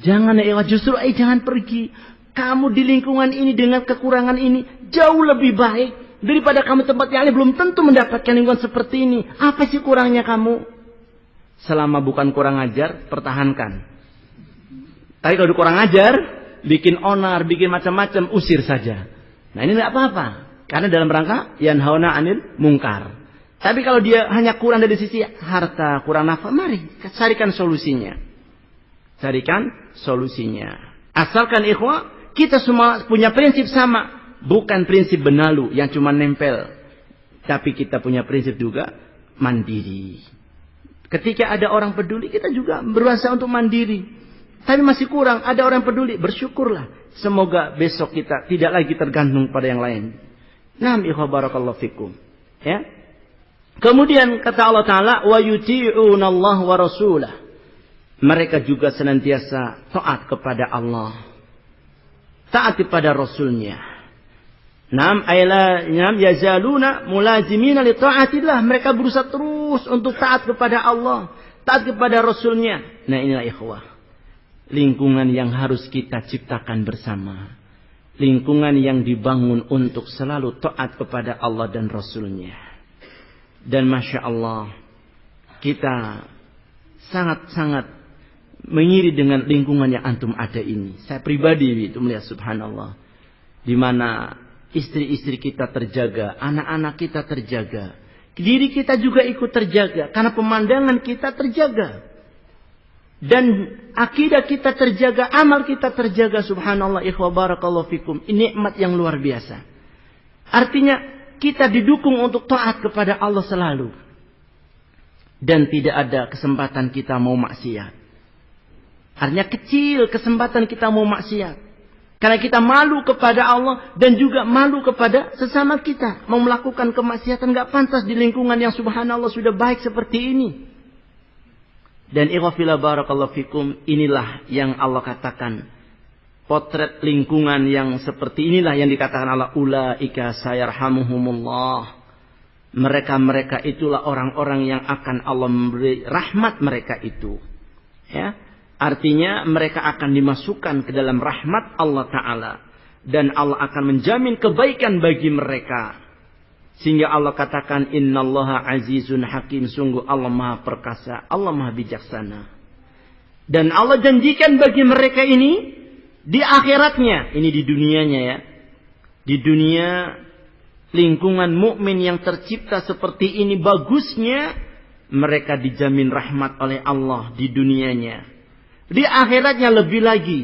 Jangan ya ikhwah, justru jangan pergi. Kamu di lingkungan ini dengan kekurangan ini jauh lebih baik. Daripada kamu tempat yang lain belum tentu mendapatkan lingkungan seperti ini. Apa sih kurangnya kamu? Selama bukan kurang ajar, pertahankan. Tapi kalau kurang ajar, bikin onar, bikin macam-macam, usir saja. Nah ini tidak apa-apa. Karena dalam rangka yanhauna 'anil munkar. Tapi kalau dia hanya kurang dari sisi harta, kurang nafkah, mari carikan solusinya. Carikan solusinya. Asalkan ikhwah, kita semua punya prinsip sama. Bukan prinsip benalu yang cuma nempel. Tapi kita punya prinsip juga mandiri. Ketika ada orang peduli, kita juga berusaha untuk mandiri. Tapi masih kurang, ada orang peduli, bersyukurlah. Semoga besok kita tidak lagi tergantung pada yang lain. Naam ikhwah barakallahu fikum. Ya. Kemudian kata Allah Ta'ala, wa yuti'una Allah wa rasulah. Mereka juga senantiasa taat kepada Allah. Taat kepada Rasulnya. Nam yazaluna mulazimina li taatillah. Mereka berusaha terus untuk taat kepada Allah, taat kepada Rasulnya. Nah inilah ikhwah, lingkungan yang harus kita ciptakan bersama. Lingkungan yang dibangun untuk selalu taat kepada Allah dan Rasulnya. Dan Masya Allah, kita sangat-sangat mengiri dengan lingkungan yang antum ada ini. Saya pribadi itu melihat subhanallah, di mana istri-istri kita terjaga, anak-anak kita terjaga, diri kita juga ikut terjaga, karena pemandangan kita terjaga. dan akidah kita terjaga, amal kita terjaga, subhanallah ikhwah barakallahu fikum. Ini nikmat yang luar biasa. Artinya kita didukung untuk taat kepada Allah selalu. Dan tidak ada kesempatan kita mau maksiat. Artinya kecil kesempatan kita mau maksiat. Karena kita malu kepada Allah dan juga malu kepada sesama kita. Mau melakukan kemaksiatan gak pantas di lingkungan yang subhanallah sudah baik seperti ini. Dan ikhwafillah barakallahu fikum, inilah yang Allah katakan. Potret lingkungan yang seperti inilah yang dikatakan Allah. Ulaika sayarhamuhumullah. Mereka itulah orang-orang yang akan Allah memberi rahmat mereka itu. Ya. Artinya mereka akan dimasukkan ke dalam rahmat Allah Ta'ala. Dan Allah akan menjamin kebaikan bagi mereka. Sehingga Allah katakan innallaha azizun hakim. Sungguh Allah maha perkasa, Allah maha bijaksana. Dan Allah janjikan bagi mereka ini di akhiratnya. Ini di dunianya ya. Di dunia lingkungan mukmin yang tercipta seperti ini bagusnya, mereka dijamin rahmat oleh Allah di dunianya. Di akhiratnya lebih lagi.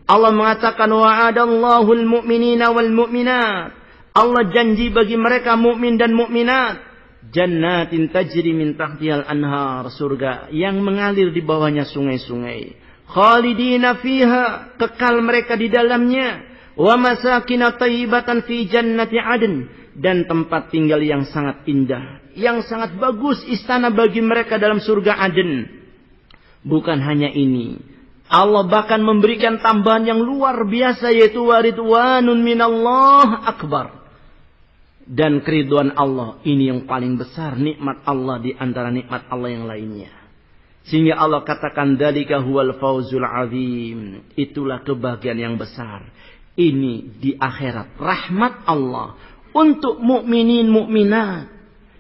Allah mengatakan wa'adallahu al-mu'minina wal mu'minat. Allah janji bagi mereka mukmin dan mukminat jannatin tajri min tahtihal anhar, surga yang mengalir di bawahnya sungai-sungai. Khalidina fiha, kekal mereka di dalamnya. Wa masakin thayyibatan fi jannati adn, dan tempat tinggal yang sangat indah, yang sangat bagus, istana bagi mereka dalam surga Aden. Bukan hanya ini, Allah bahkan memberikan tambahan yang luar biasa, yaitu waridwanun minallah akbar. Dan keriduan Allah ini yang paling besar, nikmat Allah di antara nikmat Allah yang lainnya. Sehingga Allah katakan dzalika huwal fauzul azim, itulah kebahagiaan yang besar. Ini di akhirat, rahmat Allah untuk mukminin mukminat.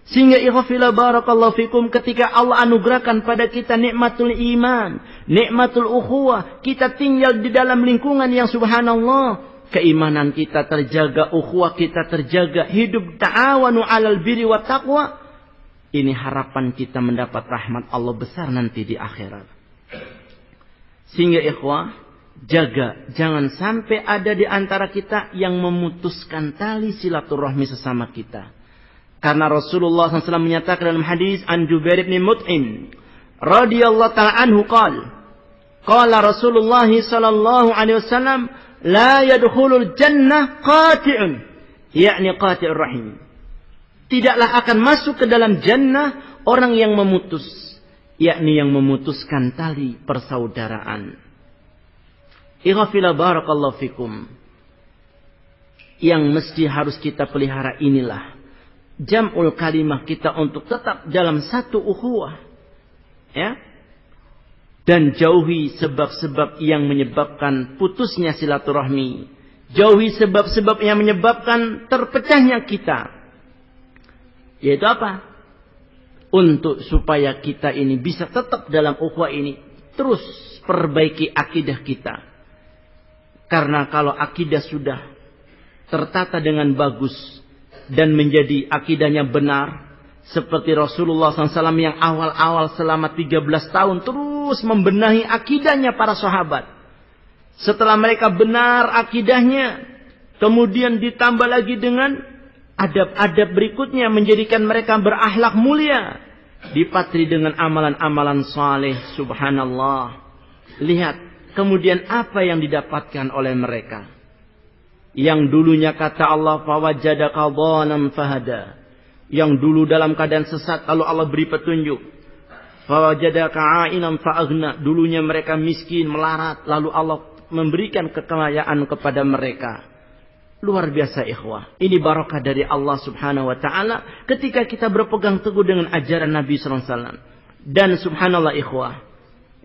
Sehingga ikhwafillah barakallahu fikum, ketika Allah anugerahkan pada kita nikmatul iman, nikmatul ukhuwah, kita tinggal di dalam lingkungan yang subhanallah, keimanan kita terjaga, ukhuwah kita terjaga, hidup ta'awanu 'alal birri wat taqwa. Ini harapan kita mendapat rahmat Allah besar nanti di akhirat. Sehingga ikhwah, jaga jangan sampai ada di antara kita yang memutuskan tali silaturahmi sesama kita. Karena Rasulullah SAW menyatakan dalam hadis an Jubair bin Mut'im radhiyallahu ta'ala anhu qala Rasulullah sallallahu alaihi wasallam la yadkhulul jannah qati'un, yakni qati'ur rahim. Tidaklah akan masuk ke dalam jannah orang yang memutus, yakni yang memutuskan tali persaudaraan. Ighfirullah barakallahu fikum. Yang mesti harus kita pelihara inilah jam'ul kalimah kita untuk tetap dalam satu ukhuwah. Ya. Dan jauhi sebab-sebab yang menyebabkan putusnya silaturahmi. Jauhi sebab-sebab yang menyebabkan terpecahnya kita. Yaitu apa? Untuk supaya kita ini bisa tetap dalam ukhuwah ini, terus perbaiki akidah kita. Karena kalau akidah sudah tertata dengan bagus dan menjadi akidahnya benar, seperti Rasulullah SAW yang awal-awal selama 13 tahun terus membenahi akidahnya para sahabat. Setelah mereka benar akidahnya, kemudian ditambah lagi dengan adab-adab berikutnya menjadikan mereka berakhlak mulia, dipatri dengan amalan-amalan saleh. Subhanallah. Lihat kemudian apa yang didapatkan oleh mereka. Yang dulunya kata Allah fawajadaka dhalan fahada, yang dulu dalam keadaan sesat lalu Allah beri petunjuk. Fawajadaka a'inan fa'aghna, dulunya mereka miskin melarat lalu Allah memberikan kekayaan kepada mereka. Luar biasa ikhwah. Ini barakah dari Allah Subhanahu wa taala ketika kita berpegang teguh dengan ajaran Nabi sallallahu alaihi wasallam. Dan subhanallah ikhwah,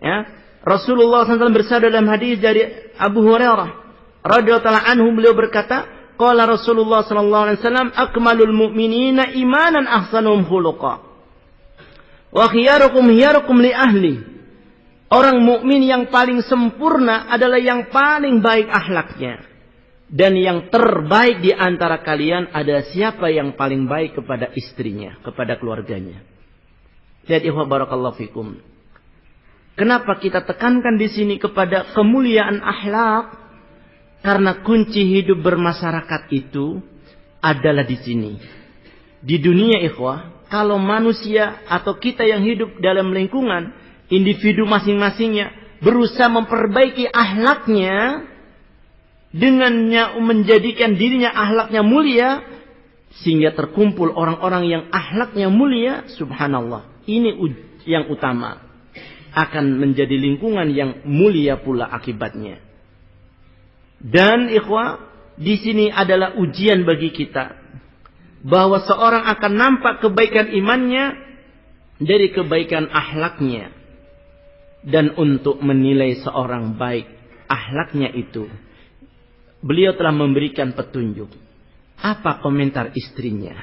ya, Rasulullah SAW bersabda dalam hadis dari Abu Hurairah radhiyallahu anhu, beliau berkata, qala Rasulullah sallallahu alaihi wasallam akmalul mu'minina imanan ahsanuhum khuluqa wa khiyarukum li ahli. Orang mukmin yang paling sempurna adalah yang paling baik akhlaknya. Dan yang terbaik di antara kalian adalah siapa yang paling baik kepada istrinya, kepada keluarganya. Lihat ikhwah barakallahu fikum. Kenapa kita tekankan di sini kepada kemuliaan akhlak? Karena kunci hidup bermasyarakat itu adalah di sini. Di dunia ikhwah, kalau manusia atau kita yang hidup dalam lingkungan, individu masing-masingnya berusaha memperbaiki akhlaknya, dengannya menjadikan dirinya akhlaknya mulia, sehingga terkumpul orang-orang yang akhlaknya mulia, subhanallah. Ini yang utama. Akan menjadi lingkungan yang mulia pula akibatnya. Dan ikhwah, di sini adalah ujian bagi kita. Bahwa seorang akan nampak kebaikan imannya dari kebaikan akhlaknya. Dan untuk menilai seorang baik akhlaknya itu, beliau telah memberikan petunjuk. Apa komentar istrinya?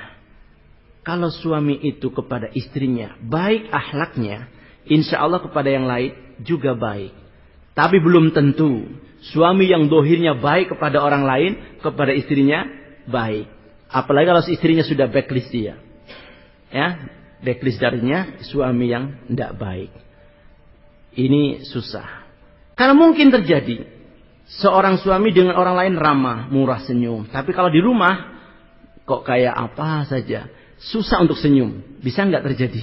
Kalau suami itu kepada istrinya baik akhlaknya, insya Allah kepada yang lain juga baik. Tapi belum tentu suami yang dohirnya baik kepada orang lain, kepada istrinya baik. Apalagi kalau istrinya sudah backlist dia. Ya, backlist darinya suami yang tidak baik. Ini susah. Karena mungkin terjadi seorang suami dengan orang lain ramah, murah senyum. Tapi kalau di rumah kok kayak apa saja, susah untuk senyum. Bisa nggak terjadi?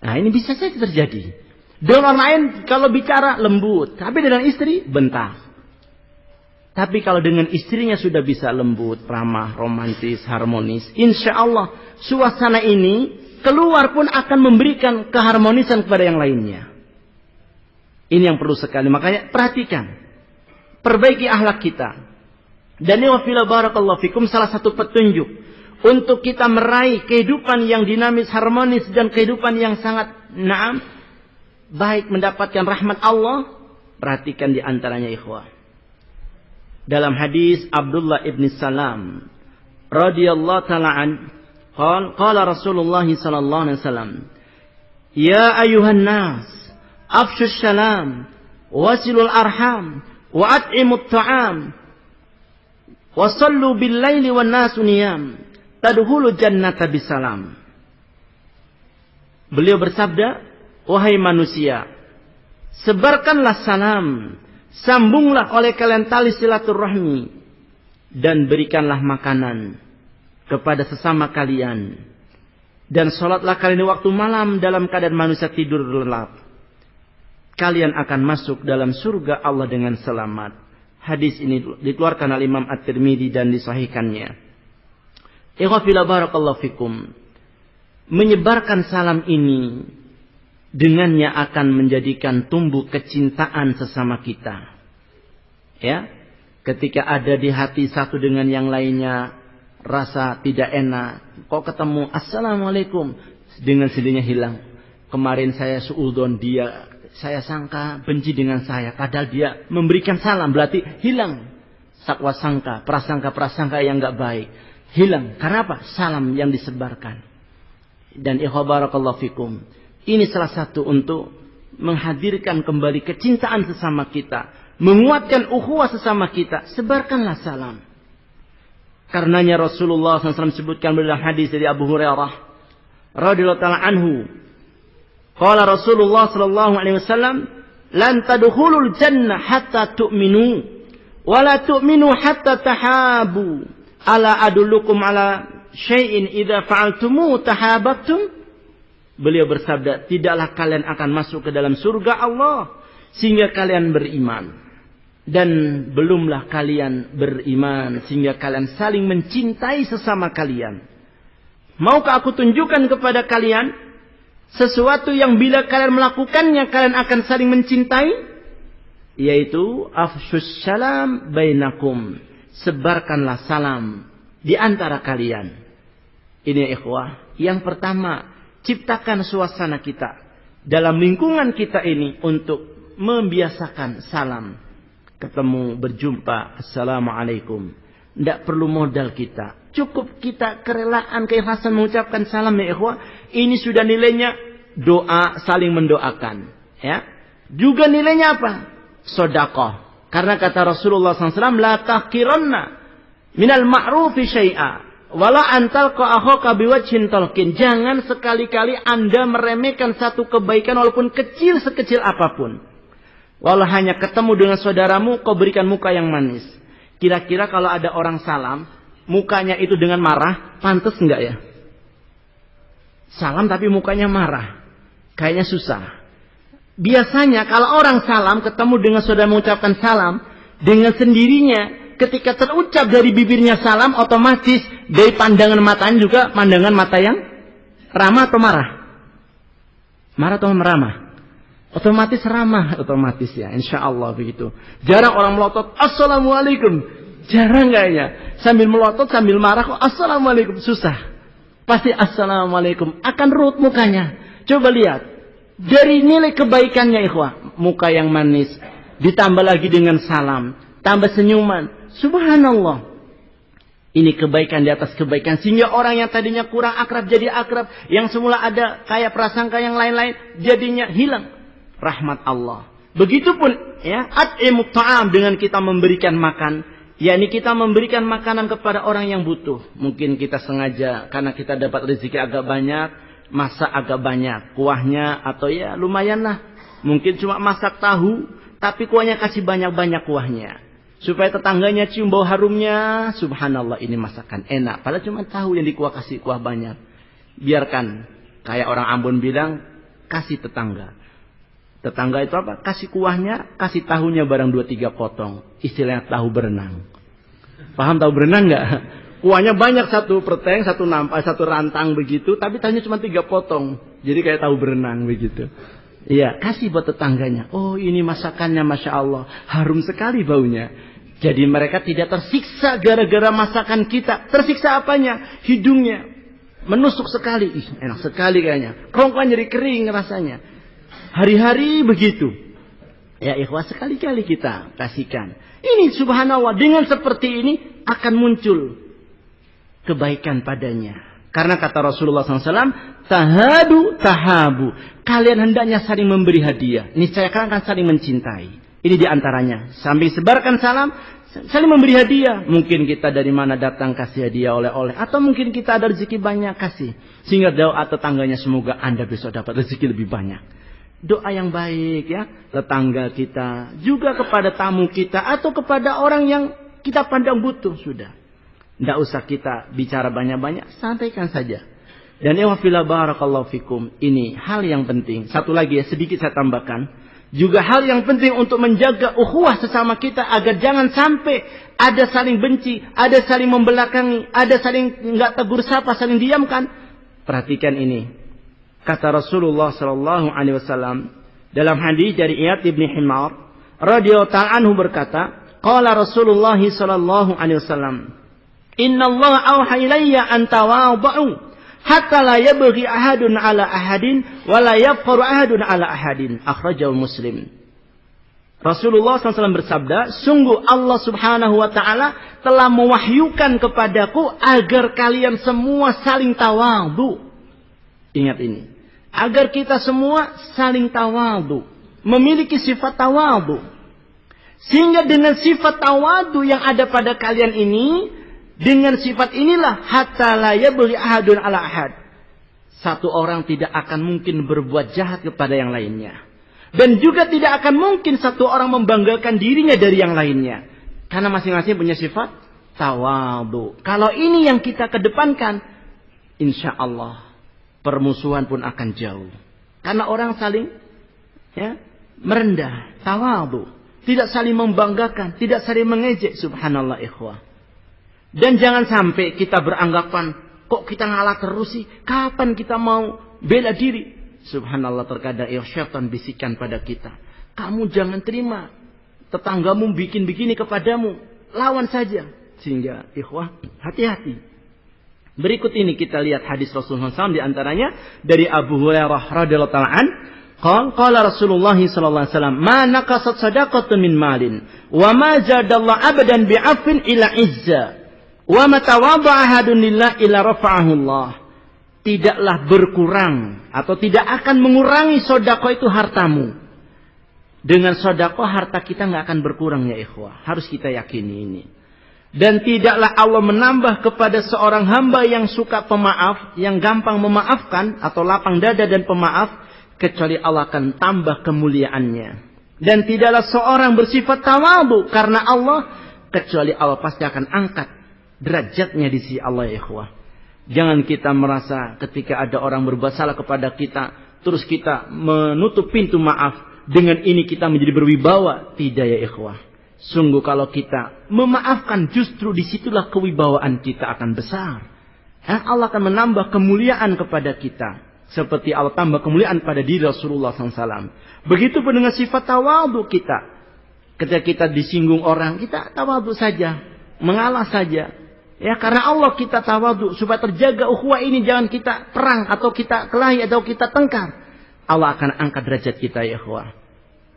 Nah, ini bisa saja terjadi. Dengan orang lain kalau bicara lembut, tapi dengan istri bentar. Tapi kalau dengan istrinya sudah bisa lembut, ramah, romantis, harmonis, insya Allah suasana ini keluar pun akan memberikan keharmonisan kepada yang lainnya. Ini yang perlu sekali. Makanya perhatikan, perbaiki akhlak kita. Dan ini wafila barakallahu fikum, salah satu petunjuk untuk kita meraih kehidupan yang dinamis, harmonis, dan kehidupan yang sangat baik, mendapatkan rahmat Allah. Perhatikan di antaranya ikhwah. Dalam hadis Abdullah ibn Salam radhiyallahu ta'ala an, qala Rasulullah sallallahu alaihi wasallam, ya ayuhan nas, afshush salam, wasilul arham, wa at'imut ta'am, wa sallu bil laili wan nasu niyam, tadkhulu jannata bisalam. Beliau bersabda, wahai manusia, sebarkanlah salam, sambunglah oleh kalian tali silaturahmi, dan berikanlah makanan kepada sesama kalian, dan sholatlah kalian di waktu malam dalam keadaan manusia tidur lelap. Kalian akan masuk dalam surga Allah dengan selamat. Hadis ini dikeluarkan oleh Imam At-Tirmidzi dan disahihkannya. Ikhwafila barakallahu fikum. Menyebarkan salam ini dengannya akan menjadikan tumbuh kecintaan sesama kita. Ya, ketika ada di hati satu dengan yang lainnya rasa tidak enak, kok ketemu assalamualaikum, dengan sendirinya hilang. Kemarin saya suudzon dia, saya sangka benci dengan saya, padahal dia memberikan salam, berarti hilang sakwa sangka, prasangka yang enggak baik. Hilang. Karena apa? Salam yang disebarkan. Dan ikhwah barakallahu fikum, ini salah satu untuk menghadirkan kembali kecintaan sesama kita, menguatkan ukhuwah sesama kita. Sebarkanlah salam. Karenanya Rasulullah SAW sebutkan dalam hadis dari Abu Hurairah radhiyallahu ta'ala anhu, qala Rasulullah sallallahu alaihi wasallam, lan tadkhulul jannah hatta tu'minu wa la tu'minu hatta tahabu. Ala adullukum ala syai'in idza fa'altumu tahabbtum. Beliau bersabda, tidaklah kalian akan masuk ke dalam surga Allah sehingga kalian beriman, dan belumlah kalian beriman sehingga kalian saling mencintai sesama kalian. Maukah aku tunjukkan kepada kalian sesuatu yang bila kalian melakukannya kalian akan saling mencintai? Yaitu afsyus salam bainakum. Sebarkanlah salam di antara kalian. Ini ikhwah, yang pertama, ciptakan suasana kita dalam lingkungan kita ini untuk membiasakan salam. Ketemu, berjumpa, assalamualaikum. Tidak perlu modal kita, cukup kita kerelaan, keikhlasan mengucapkan salam ya ikhwah. Ini sudah nilainya doa, saling mendoakan. Ya, juga nilainya apa? Sedekah. Karena kata Rasulullah SAW, la tahqiranna minal ma'rufi syai'a wala antal akhaka biwajhin talqin. Jangan sekali-kali Anda meremehkan satu kebaikan walaupun kecil sekecil apapun. Walau hanya ketemu dengan saudaramu, kau berikan muka yang manis. Kira-kira kalau ada orang salam, mukanya itu dengan marah, pantas enggak ya? Salam tapi mukanya marah. Kayaknya susah. Biasanya kalau orang salam, ketemu dengan saudara mengucapkan salam, dengan sendirinya ketika terucap dari bibirnya salam, otomatis dari pandangan matanya juga pandangan mata yang ramah atau marah? Marah atau ramah? Otomatis ramah, otomatis ya, insya Allah begitu. Jarang orang melotot, assalamualaikum. Jarang kayaknya. Sambil melotot, sambil marah, kok assalamualaikum. Susah. Pasti assalamualaikum. Akan raut mukanya. Coba lihat. Dari nilai kebaikannya ikhwah. Muka yang manis. Ditambah lagi dengan salam. Tambah senyuman. Subhanallah. Ini kebaikan di atas kebaikan. Sehingga orang yang tadinya kurang akrab jadi akrab. Yang semula ada kayak prasangka yang lain-lain. Jadinya hilang. Rahmat Allah. Begitupun ya. At'imut ta'am dengan kita memberikan makan. yakni kita memberikan makanan kepada orang yang butuh. Mungkin kita sengaja karena kita dapat rezeki agak banyak, masak agak banyak kuahnya, atau ya lumayan lah. Mungkin cuma masak tahu, tapi kuahnya kasih banyak-banyak kuahnya. Supaya tetangganya cium bau harumnya, subhanallah ini masakan enak. Padahal cuma tahu yang dikuah kasih kuah banyak. Biarkan, kayak orang Ambon bilang, kasih tetangga. Tetangga itu apa? Kasih kuahnya, kasih tahunya barang 2-3 potong. Istilahnya tahu berenang. Paham tahu berenang nggak? Kuahnya banyak, satu perteng, satu nampak, satu rantang begitu. Tapi tahunya cuma 3 potong. Jadi kayak tahu berenang begitu. Iya, kasih buat tetangganya. Oh ini masakannya Masya Allah. Harum sekali baunya. Jadi mereka tidak tersiksa gara-gara masakan kita. Tersiksa apanya? Hidungnya. Menusuk sekali. Ih, enak sekali kayaknya. Kerongkongan jadi kering rasanya. Hari-hari begitu. Ya ikhwah, sekali-kali kita kasihkan. Ini subhanallah, dengan seperti ini akan muncul kebaikan padanya. Karena kata Rasulullah SAW, tahadu tahabu. Kalian hendaknya saling memberi hadiah. Niscaya kalian akan saling mencintai. Ini diantaranya. Sambil sebarkan salam, saling memberi hadiah. Mungkin kita dari mana datang kasih hadiah oleh-oleh. Atau mungkin kita ada rezeki banyak kasih. Sehingga doa tetangganya semoga Anda besok dapat rezeki lebih banyak. Doa yang baik ya, tetangga kita, juga kepada tamu kita, atau kepada orang yang kita pandang butuh sudah. Tidak usah kita bicara banyak-banyak, sampaikan saja. Dan ya wafillah barakallahu fikum, ini hal yang penting. Satu lagi ya, sedikit saya tambahkan. Juga hal yang penting untuk menjaga ukhuwah sesama kita, agar jangan sampai ada saling benci, ada saling membelakangi, ada saling nggak tegur sapa, saling diamkan. Perhatikan ini. Kata Rasulullah sallallahu alaihi wasallam dalam hadis dari Iyad bin Himar radhiyallahu ta'ala anhu berkata, qala Rasulullah sallallahu alaihi wasallam, "Inna Allah auha ilayya an tawadhu hatta la yabghi ahadun ala ahadin wa la yafqaru ahadun ala ahadin." Akhrajahu Muslim. Rasulullah SAW bersabda, sungguh Allah subhanahu wa ta'ala telah mewahyukan kepadaku agar kalian semua saling tawadhu. Ingat ini. Agar kita semua saling tawadhu, memiliki sifat tawadhu. Sehingga dengan sifat tawadhu yang ada pada kalian ini, dengan sifat inilah hatta la yabghi ahadun ala ahad. Satu orang tidak akan mungkin berbuat jahat kepada yang lainnya. Dan juga tidak akan mungkin satu orang membanggakan dirinya dari yang lainnya. Karena masing-masing punya sifat tawadhu. Kalau ini yang kita kedepankan, insya Allah permusuhan pun akan jauh. Karena orang saling ya, merendah, tawadhu, tidak saling membanggakan, tidak saling mengejek, subhanallah ikhwah. Dan jangan sampai kita beranggapan, kok kita ngalah terus sih? Kapan kita mau bela diri? Subhanallah, terkadang ya syaitan bisikan pada kita. Kamu jangan terima tetanggamu bikin begini kepadamu, lawan saja. Sehingga ikhwah, hati-hati. Berikut ini kita lihat hadis Rasulullah SAW, di antaranya dari Abu Hurairah radhiyallahu ta'ala an, qala Rasulullah sallallahu alaihi wasallam, "Ma naqasat shadaqatun min malin, wa ma zadallahu abadan bi'afin ila izza, wa ma tawadda'a ahadun lillah ila rafa'ahu Allah." Tidaklah berkurang atau tidak akan mengurangi sedekah itu hartamu. Dengan sedekah harta kita enggak akan berkurang ya ikhwah. Harus kita yakini ini. Dan tidaklah Allah menambah kepada seorang hamba yang suka pemaaf, yang gampang memaafkan atau lapang dada dan pemaaf, kecuali Allah akan tambah kemuliaannya. Dan tidaklah seorang bersifat tawadhu karena Allah, kecuali Allah pasti akan angkat derajatnya di sisi Allah ya ikhwah. Jangan kita merasa ketika ada orang berbuat salah kepada kita, terus kita menutup pintu maaf, dengan ini kita menjadi berwibawa. Tidak ya ikhwah. Sungguh kalau kita memaafkan, justru disitulah kewibawaan kita akan besar. Allah akan menambah kemuliaan kepada kita. Seperti Allah tambah kemuliaan pada diri Rasulullah SAW. Begitu pun dengan sifat tawadhu kita. Ketika kita disinggung orang, kita tawadhu saja. Mengalah saja. Ya, karena Allah kita tawadhu. Supaya terjaga ukhuwah ini, jangan kita perang atau kita kelahi atau kita tengkar. Allah akan angkat derajat kita ya ikhwah.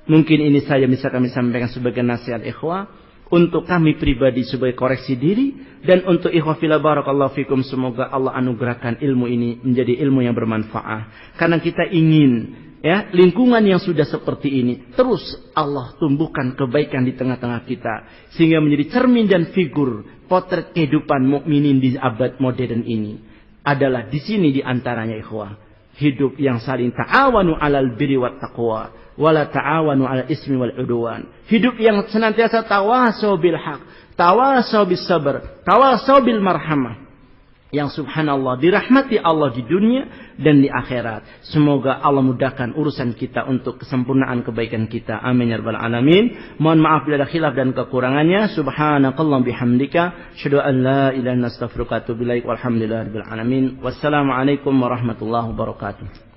Mungkin ini saya bisa kami sampaikan sebagai nasihat ikhwah. Untuk kami pribadi sebagai koreksi diri. Dan untuk ikhwah fillah barakallahu fikum. Semoga Allah anugerahkan ilmu ini menjadi ilmu yang bermanfaat. Karena kita ingin ya lingkungan yang sudah seperti ini. Terus Allah tumbuhkan kebaikan di tengah-tengah kita. Sehingga menjadi cermin dan figur potret kehidupan mukminin di abad modern ini. Adalah di sini di antaranya ikhwah. Hidup yang saling ta'awanu alal birri wat taqwa. Wala ta'awanu 'alal ismi wal 'udwan. Hidup yang senantiasa tawasau bil haq, tawasau bis sabr, tawasau bil marhamah. Yang subhanallah dirahmati Allah di dunia dan di akhirat. Semoga Allah mudahkan urusan kita untuk kesempurnaan kebaikan kita. Amin ya rabbal alamin. Mohon maaf bila ada khilaf dan kekurangannya. Subhanakallah bihamdika asyhadu an la ilaha illa anta astaghfiruka wa atubu ilaik. Walhamdulillahirabbil alamin. Wassalamualaikum warahmatullahi wabarakatuh.